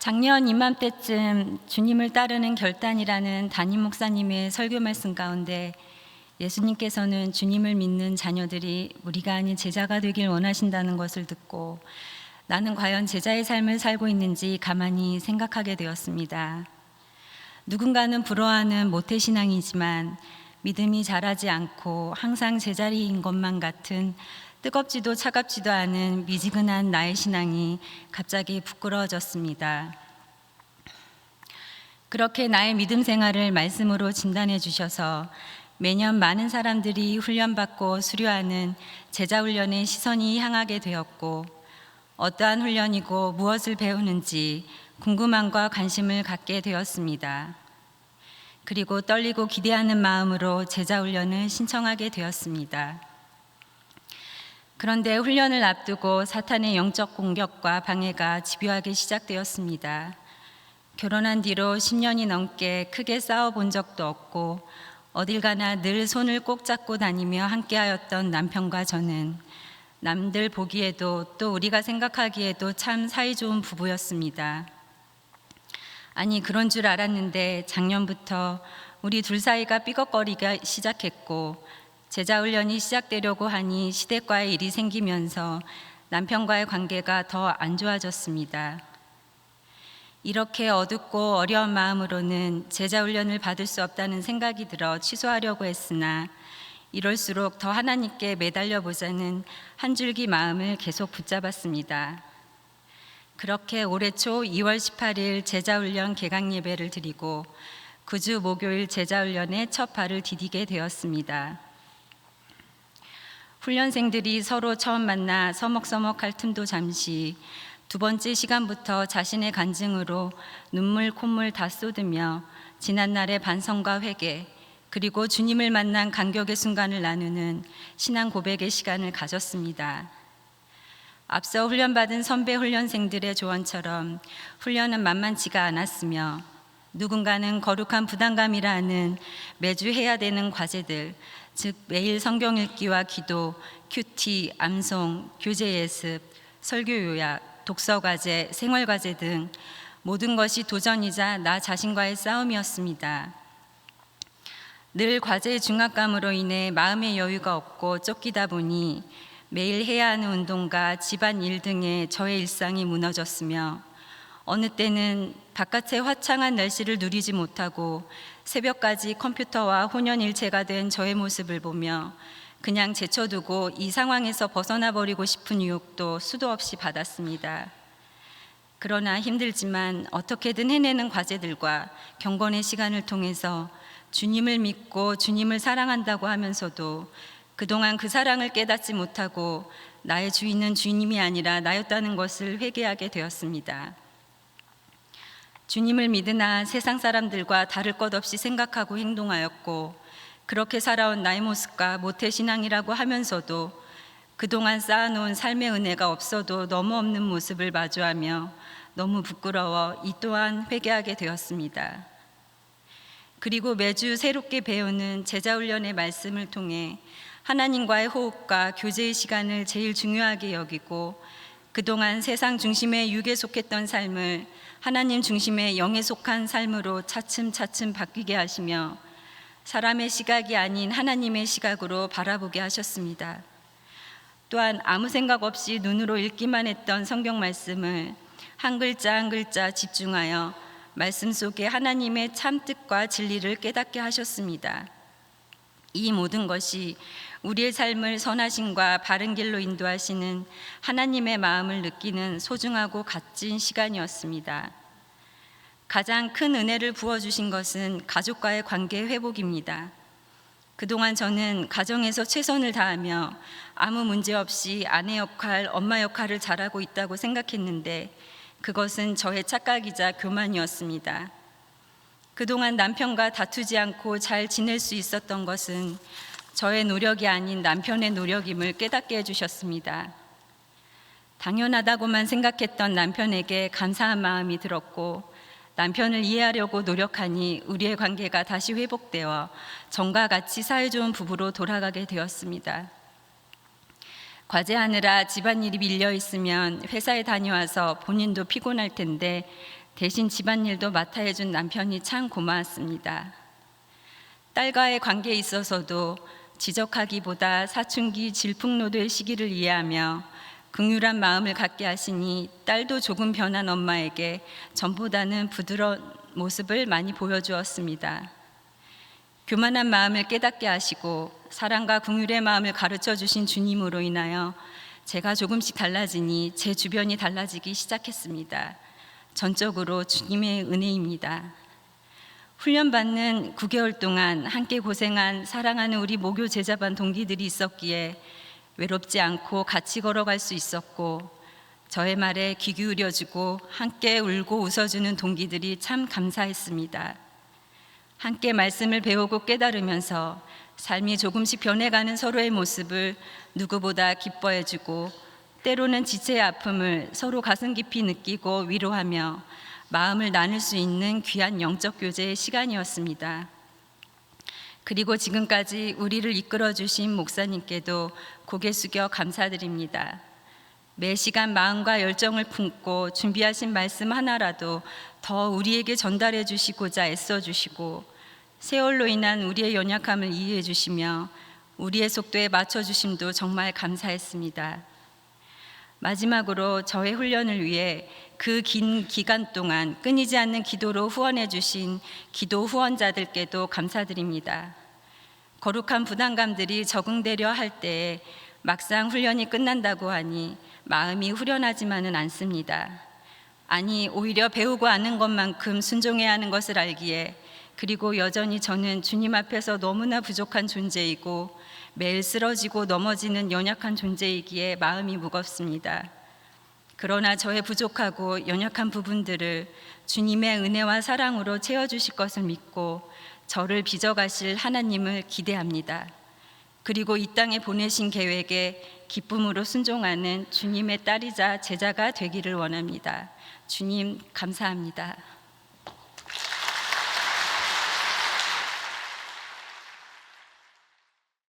작년 이맘때쯤 주님을 따르는 결단이라는 담임 목사님의 설교 말씀 가운데 예수님께서는 주님을 믿는 자녀들이 무리가 아닌 제자가 되길 원하신다는 것을 듣고 나는 과연 제자의 삶을 살고 있는지 가만히 생각하게 되었습니다. 누군가는 부러워하는 모태신앙이지만 믿음이 자라지 않고 항상 제자리인 것만 같은 뜨겁지도 차갑지도 않은 미지근한 나의 신앙이 갑자기 부끄러워졌습니다. 그렇게 나의 믿음 생활을 말씀으로 진단해 주셔서 매년 많은 사람들이 훈련받고 수료하는 제자훈련에 시선이 향하게 되었고 어떠한 훈련이고 무엇을 배우는지 궁금함과 관심을 갖게 되었습니다. 그리고 떨리고 기대하는 마음으로 제자훈련을 신청하게 되었습니다. 그런데 훈련을 앞두고 사탄의 영적 공격과 방해가 집요하게 시작되었습니다. 결혼한 뒤로 10년이 넘게 크게 싸워본 적도 없고 어딜 가나 늘 손을 꼭 잡고 다니며 함께하였던 남편과 저는 남들 보기에도 또 우리가 생각하기에도 참 사이좋은 부부였습니다. 아니 그런 줄 알았는데 작년부터 우리 둘 사이가 삐걱거리기 시작했고 제자훈련이 시작되려고 하니 시댁과의 일이 생기면서 남편과의 관계가 더 안 좋아졌습니다. 이렇게 어둡고 어려운 마음으로는 제자훈련을 받을 수 없다는 생각이 들어 취소하려고 했으나 이럴수록 더 하나님께 매달려 보자는 한 줄기 마음을 계속 붙잡았습니다. 그렇게 올해 초 2월 18일 제자훈련 개강 예배를 드리고 9주 목요일 제자훈련에 첫 발을 디디게 되었습니다. 훈련생들이 서로 처음 만나 서먹서먹할 틈도 잠시 두 번째 시간부터 자신의 간증으로 눈물 콧물 다 쏟으며 지난날의 반성과 회개 그리고 주님을 만난 감격의 순간을 나누는 신앙 고백의 시간을 가졌습니다. 앞서 훈련받은 선배 훈련생들의 조언처럼 훈련은 만만치가 않았으며 누군가는 거룩한 부담감이라 하는 매주 해야 되는 과제들 즉 매일 성경 읽기와 기도, 큐티, 암송, 교재 예습, 설교 요약, 독서 과제, 생활 과제 등 모든 것이 도전이자 나 자신과의 싸움이었습니다. 늘 과제의 중압감으로 인해 마음의 여유가 없고 쫓기다 보니 매일 해야 하는 운동과 집안일 등의 저의 일상이 무너졌으며 어느 때는 바깥의 화창한 날씨를 누리지 못하고 새벽까지 컴퓨터와 혼연일체가 된 저의 모습을 보며 그냥 제쳐두고 이 상황에서 벗어나 버리고 싶은 유혹도 수도 없이 받았습니다. 그러나 힘들지만 어떻게든 해내는 과제들과 경건의 시간을 통해서 주님을 믿고 주님을 사랑한다고 하면서도 그동안 그 사랑을 깨닫지 못하고 나의 주인은 주님이 아니라 나였다는 것을 회개하게 되었습니다. 주님을 믿으나 세상 사람들과 다를 것 없이 생각하고 행동하였고 그렇게 살아온 나의 모습과 모태신앙이라고 하면서도 그동안 쌓아놓은 삶의 은혜가 없어도 너무 없는 모습을 마주하며 너무 부끄러워 이 또한 회개하게 되었습니다. 그리고 매주 새롭게 배우는 제자훈련의 말씀을 통해 하나님과의 호흡과 교제의 시간을 제일 중요하게 여기고 그동안 세상 중심의 육에 속했던 삶을 하나님 중심의 영에 속한 삶으로 차츰차츰 바뀌게 하시며 사람의 시각이 아닌 하나님의 시각으로 바라보게 하셨습니다. 또한 아무 생각 없이 눈으로 읽기만 했던 성경 말씀을 한 글자 한 글자 집중하여 말씀 속에 하나님의 참 뜻과 진리를 깨닫게 하셨습니다. 이 모든 것이 우리의 삶을 선하심과 바른 길로 인도하시는 하나님의 마음을 느끼는 소중하고 값진 시간이었습니다. 가장 큰 은혜를 부어주신 것은 가족과의 관계 회복입니다. 그동안 저는 가정에서 최선을 다하며 아무 문제 없이 아내 역할, 엄마 역할을 잘하고 있다고 생각했는데 그것은 저의 착각이자 교만이었습니다. 그동안 남편과 다투지 않고 잘 지낼 수 있었던 것은 저의 노력이 아닌 남편의 노력임을 깨닫게 해주셨습니다. 당연하다고만 생각했던 남편에게 감사한 마음이 들었고 남편을 이해하려고 노력하니 우리의 관계가 다시 회복되어 전과 같이 사이좋은 부부로 돌아가게 되었습니다. 과제하느라 집안일이 밀려 있으면 회사에 다녀와서 본인도 피곤할 텐데 대신 집안일도 맡아 해준 남편이 참 고마웠습니다. 딸과의 관계에 있어서도 지적하기보다 사춘기 질풍노도의 시기를 이해하며 긍휼한 마음을 갖게 하시니 딸도 조금 변한 엄마에게 전보다는 부드러운 모습을 많이 보여주었습니다. 교만한 마음을 깨닫게 하시고 사랑과 긍휼의 마음을 가르쳐 주신 주님으로 인하여 제가 조금씩 달라지니 제 주변이 달라지기 시작했습니다. 전적으로 주님의 은혜입니다. 훈련받는 9개월 동안 함께 고생한 사랑하는 우리 모교 제자반 동기들이 있었기에 외롭지 않고 같이 걸어갈 수 있었고 저의 말에 귀 기울여주고 함께 울고 웃어주는 동기들이 참 감사했습니다. 함께 말씀을 배우고 깨달으면서 삶이 조금씩 변해가는 서로의 모습을 누구보다 기뻐해주고 때로는 지체의 아픔을 서로 가슴 깊이 느끼고 위로하며 마음을 나눌 수 있는 귀한 영적 교제의 시간이었습니다. 그리고 지금까지 우리를 이끌어 주신 목사님께도 고개 숙여 감사드립니다. 매 시간 마음과 열정을 품고 준비하신 말씀 하나라도 더 우리에게 전달해 주시고자 애써 주시고 세월로 인한 우리의 연약함을 이해해 주시며 우리의 속도에 맞춰 주심도 정말 감사했습니다. 마지막으로 저의 훈련을 위해 그 긴 기간 동안 끊이지 않는 기도로 후원해 주신 기도 후원자들께도 감사드립니다. 거룩한 부담감들이 적응되려 할 때에 막상 훈련이 끝난다고 하니 마음이 후련하지만은 않습니다. 아니 오히려 배우고 아는 것만큼 순종해야 하는 것을 알기에 그리고 여전히 저는 주님 앞에서 너무나 부족한 존재이고 매일 쓰러지고 넘어지는 연약한 존재이기에 마음이 무겁습니다. 그러나 저의 부족하고 연약한 부분들을 주님의 은혜와 사랑으로 채워주실 것을 믿고 저를 빚어가실 하나님을 기대합니다. 그리고 이 땅에 보내신 계획에 기쁨으로 순종하는 주님의 딸이자 제자가 되기를 원합니다. 주님 감사합니다.